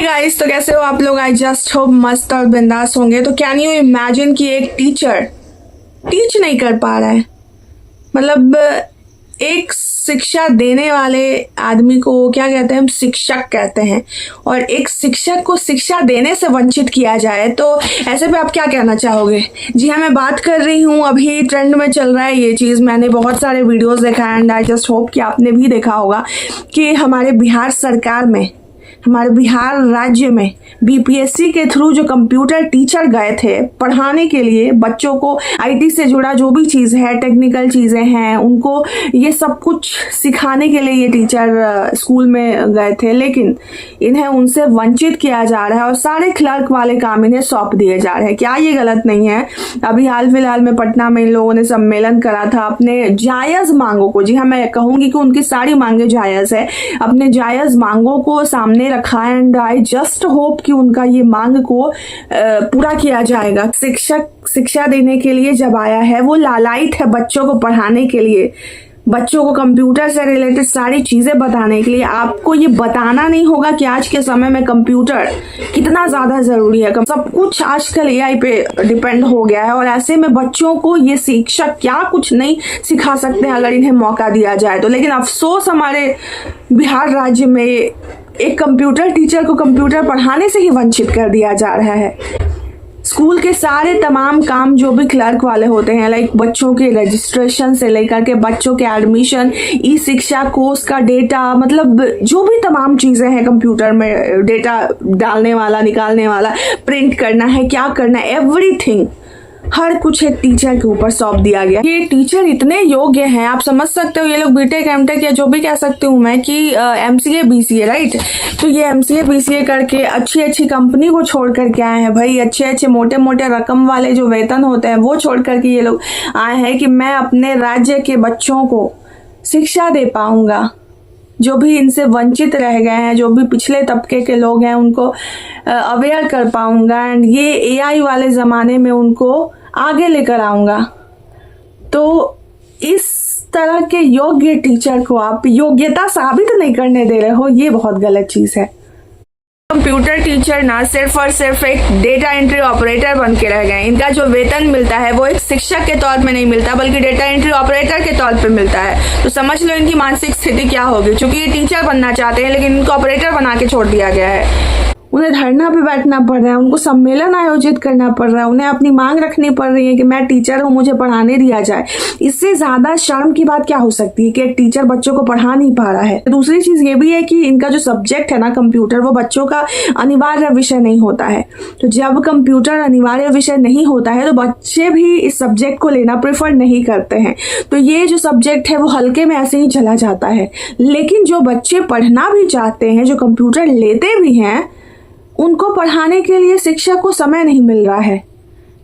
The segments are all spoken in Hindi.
गाइस, तो कैसे हो आप लोग? आई जस्ट होप मस्त और बिंदास होंगे। तो कैन यू इमेजिन कि एक टीचर टीच नहीं कर पा रहा है। मतलब एक शिक्षा देने वाले आदमी को क्या कहते हैं? हम शिक्षक कहते हैं। और एक शिक्षक को शिक्षा देने से वंचित किया जाए तो ऐसे पे आप क्या कहना चाहोगे? जी हाँ, मैं बात कर रही हूँ, अभी ट्रेंड में चल रहा है ये चीज़। मैंने बहुत सारे वीडियोस देखा एंड आई जस्ट होप कि आपने भी देखा होगा कि हमारे बिहार सरकार में, हमारे बिहार राज्य में बीपीएससी के थ्रू जो कंप्यूटर टीचर गए थे पढ़ाने के लिए बच्चों को, आईटी से जुड़ा जो भी चीज़ है, टेक्निकल चीज़ें हैं, उनको ये सब कुछ सिखाने के लिए ये टीचर स्कूल में गए थे। लेकिन इन्हें उनसे वंचित किया जा रहा है और सारे क्लर्क वाले काम इन्हें सौंप दिए जा रहे हैं। क्या ये गलत नहीं है? अभी हाल फिलहाल में पटना में इन लोगों ने सम्मेलन करा था अपने जायज़ मांगों को, जी हाँ मैं कहूँगी कि उनकी सारी मांगे जायज़ है, अपने जायज़ मांगों को सामने रखा एंड आई जस्ट होप कि उनका ये मांग को पूरा किया जाएगा। शिक्षक शिक्षा देने के लिए जब आया है, वो लालायित है बच्चों को पढ़ाने के लिए, बच्चों को कंप्यूटर से रिलेटेड सारी चीज़ें बताने के लिए। आपको ये बताना नहीं होगा कि आज के समय में कंप्यूटर कितना ज़्यादा ज़रूरी है। सब कुछ आजकल एआई पे डिपेंड हो गया है और ऐसे में बच्चों को ये शिक्षक क्या कुछ नहीं सिखा सकते हैं अगर इन्हें मौका दिया जाए तो। लेकिन अफसोस हमारे बिहार राज्य में एक कंप्यूटर टीचर को कंप्यूटर पढ़ाने से ही वंचित कर दिया जा रहा है। स्कूल के सारे तमाम काम जो भी क्लर्क वाले होते हैं, लाइक बच्चों के रजिस्ट्रेशन से लेकर के बच्चों के एडमिशन, ई शिक्षा कोर्स का डेटा, मतलब जो भी तमाम चीज़ें हैं कंप्यूटर में, डेटा डालने वाला, निकालने वाला, प्रिंट करना है, क्या करना है, एवरीथिंग, हर कुछ एक टीचर के ऊपर सौंप दिया गया। ये टीचर इतने योग्य हैं, आप समझ सकते हो, ये लोग बीटेक एमटेक या जो भी कह सकती हूँ मैं कि एमसीए बीसीए, राइट? तो ये एमसीए बीसीए करके अच्छी अच्छी कंपनी को छोड़ करके आए हैं भाई। अच्छे अच्छे मोटे मोटे रकम वाले जो वेतन होते हैं वो छोड़ करके ये लोग आए हैं कि मैं अपने राज्य के बच्चों को शिक्षा दे पाऊंगा। जो भी इनसे वंचित रह गए हैं, जो भी पिछले तबके के लोग हैं, उनको अवेयर कर पाऊंगा एंड ये एआई वाले ज़माने में उनको आगे लेकर आऊंगा। तो इस तरह के योग्य टीचर को आप योग्यता साबित नहीं करने दे रहे हो, ये बहुत गलत चीज़ है। कंप्यूटर टीचर ना सिर्फ और सिर्फ एक डेटा एंट्री ऑपरेटर बन के रह गए। इनका जो वेतन मिलता है वो एक शिक्षक के तौर पे नहीं मिलता बल्कि डेटा एंट्री ऑपरेटर के तौर पे मिलता है। तो समझ लो इनकी मानसिक स्थिति क्या होगी, क्योंकि ये टीचर बनना चाहते हैं लेकिन इनको ऑपरेटर बना के छोड़ दिया गया है। उन्हें धरना पे बैठना पड़ रहा है, उनको सम्मेलन आयोजित करना पड़ रहा है, उन्हें अपनी मांग रखनी पड़ रही है कि मैं टीचर हूँ, मुझे पढ़ाने दिया जाए। इससे ज़्यादा शर्म की बात क्या हो सकती है कि एक टीचर बच्चों को पढ़ा नहीं पा रहा है। दूसरी चीज़ ये भी है कि इनका जो सब्जेक्ट है ना कंप्यूटर, वो बच्चों का अनिवार्य विषय नहीं होता है। तो जब कंप्यूटर अनिवार्य विषय नहीं होता है तो बच्चे भी इस सब्जेक्ट को लेना प्रेफर नहीं करते हैं। तो ये जो सब्जेक्ट है वो हल्के में ऐसे ही चला जाता है। लेकिन जो बच्चे पढ़ना भी चाहते हैं, जो कंप्यूटर लेते भी हैं, उनको पढ़ाने के लिए शिक्षक को समय नहीं मिल रहा है।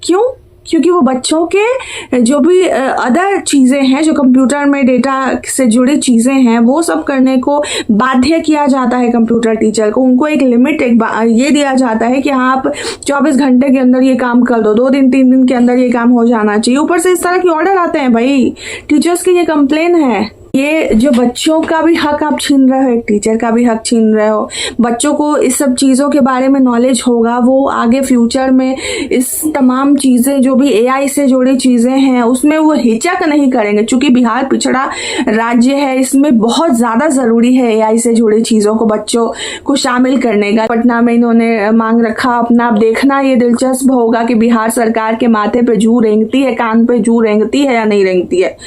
क्यों? क्योंकि वो बच्चों के जो भी अदर चीज़ें हैं, जो कंप्यूटर में डेटा से जुड़ी चीज़ें हैं, वो सब करने को बाध्य किया जाता है कंप्यूटर टीचर को। उनको एक लिमिट, ये दिया जाता है कि हाँ आप 24 घंटे के अंदर ये काम कर दो, 2 दिन 3 दिन के अंदर ये काम हो जाना चाहिए। ऊपर से इस तरह के ऑर्डर आते हैं भाई, टीचर्स की ये कंप्लेन है। ये जो बच्चों का भी हक आप छीन रहे हो, एक टीचर का भी हक छीन रहे हो। बच्चों को इस सब चीज़ों के बारे में नॉलेज होगा, वो आगे फ्यूचर में इस तमाम चीज़ें जो भी एआई से जुड़ी चीज़ें हैं उसमें वो हिचक नहीं करेंगे। चूंकि बिहार पिछड़ा राज्य है, इसमें बहुत ज़्यादा ज़रूरी है एआई से जुड़ी चीज़ों को बच्चों को शामिल करने का। पटना में इन्होंने मांग रखा अपना। आप देखना ये दिलचस्प होगा कि बिहार सरकार के माथे पे जू रेंगती है, कान पे जू रेंगती है या नहीं रेंगती है।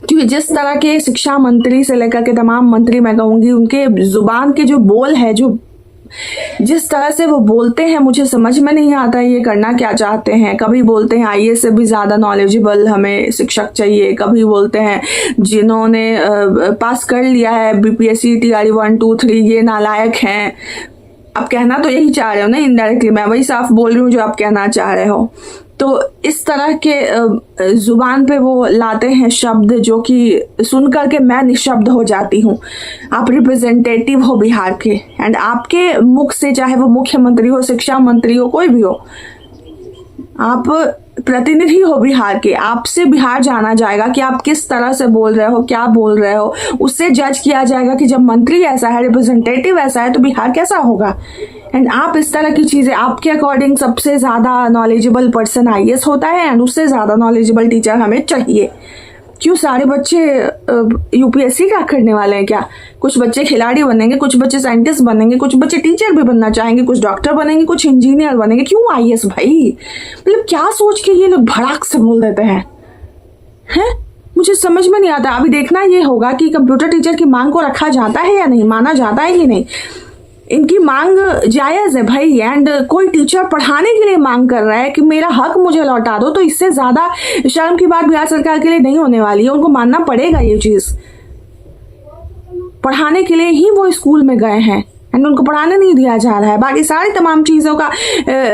क्योंकि जिस तरह के शिक्षा मंत्री से लेकर के तमाम मंत्री, मैं कहूँगी, उनके जुबान के जो बोल है, जो जिस तरह से वो बोलते हैं, मुझे समझ में नहीं आता ये करना क्या चाहते हैं। कभी बोलते हैं आईएएस से भी ज़्यादा नॉलेजेबल हमें शिक्षक चाहिए, कभी बोलते हैं जिन्होंने पास कर लिया है बीपीएससी टीआरई 1 2 3 ये नालायक हैं। आप कहना तो यही चाह रहे हो ना, इनडायरेक्टली मैं वही साफ बोल रही हूँ जो आप कहना चाह रहे हो। तो इस तरह के जुबान पे वो लाते हैं शब्द जो कि सुन कर के मैं निशब्द हो जाती हूँ। आप रिप्रेजेंटेटिव हो बिहार के एंड आपके मुख से, चाहे वो मुख्यमंत्री हो, शिक्षा मंत्री हो, कोई भी हो, आप प्रतिनिधि हो बिहार के, आपसे बिहार जाना जाएगा कि आप किस तरह से बोल रहे हो, क्या बोल रहे हो, उससे जज किया जाएगा कि जब मंत्री ऐसा है, रिप्रेजेंटेटिव ऐसा है, तो बिहार कैसा होगा। एंड आप इस तरह की चीजें, आपके अकॉर्डिंग सबसे ज्यादा नॉलेजेबल पर्सन आईएएस होता है एंड उससे ज्यादा नॉलेजेबल टीचर हमें चाहिए। क्यों सारे बच्चे यूपीएससी क्रैक करने वाले हैं क्या? कुछ बच्चे खिलाड़ी बनेंगे, कुछ बच्चे साइंटिस्ट बनेंगे, कुछ बच्चे टीचर भी बनना चाहेंगे, कुछ डॉक्टर बनेंगे, कुछ इंजीनियर बनेंगे। क्यों आईएएस भाई? मतलब क्या सोच के ये लोग भड़ाक से बोल देते हैं? मुझे समझ में नहीं आता। अभी देखना ये होगा कि कंप्यूटर टीचर की मांग को रखा जाता है या नहीं, माना जाता है कि नहीं। इनकी मांग जायज है भाई, एंड कोई टीचर पढ़ाने के लिए मांग कर रहा है कि मेरा हक मुझे लौटा दो, तो इससे ज्यादा शर्म की बात बिहार सरकार के लिए नहीं होने वाली है। उनको मानना पड़ेगा ये चीज। पढ़ाने के लिए ही वो स्कूल में गए हैं एंड उनको पढ़ाने नहीं दिया जा रहा है। बाकी सारी तमाम चीजों का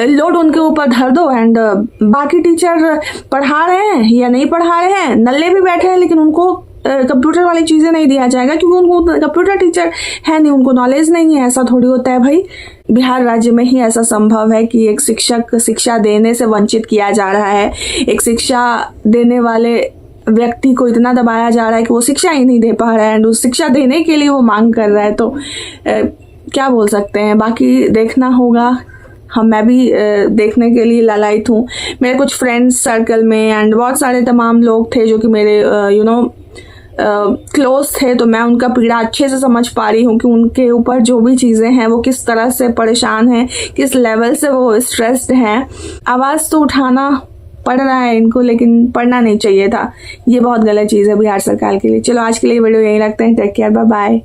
लोड उनके ऊपर धर दो एंड बाकी टीचर पढ़ा रहे हैं या नहीं पढ़ा रहे हैं, नल्ले भी बैठे हैं, लेकिन उनको कंप्यूटर वाली चीजें नहीं दिया जाएगा क्योंकि उनको कंप्यूटर टीचर है नहीं, उनको नॉलेज नहीं है। ऐसा थोड़ी होता है भाई। बिहार राज्य में ही ऐसा संभव है कि एक शिक्षक शिक्षा देने से वंचित किया जा रहा है, एक शिक्षा देने वाले व्यक्ति को इतना दबाया जा रहा है कि वो शिक्षा ही नहीं दे पा रहा है एंड उस शिक्षा देने के लिए वो मांग कर रहा है। तो क्या बोल सकते हैं, बाकी देखना होगा। मैं भी देखने के लिए लालायित हूँ। मेरे कुछ फ्रेंड्स सर्कल में एंड बहुत सारे तमाम लोग थे जो कि मेरे क्लोज थे, तो मैं उनका पीड़ा अच्छे से समझ पा रही हूँ कि उनके ऊपर जो भी चीज़ें हैं वो किस तरह से परेशान हैं, किस लेवल से वो स्ट्रेस्ड हैं। आवाज़ तो उठाना पड़ रहा है इनको, लेकिन पढ़ना नहीं चाहिए था। ये बहुत गलत चीज़ है बिहार सरकार के लिए। चलो आज के लिए वीडियो यहीं रखते हैं। Take care, bye bye.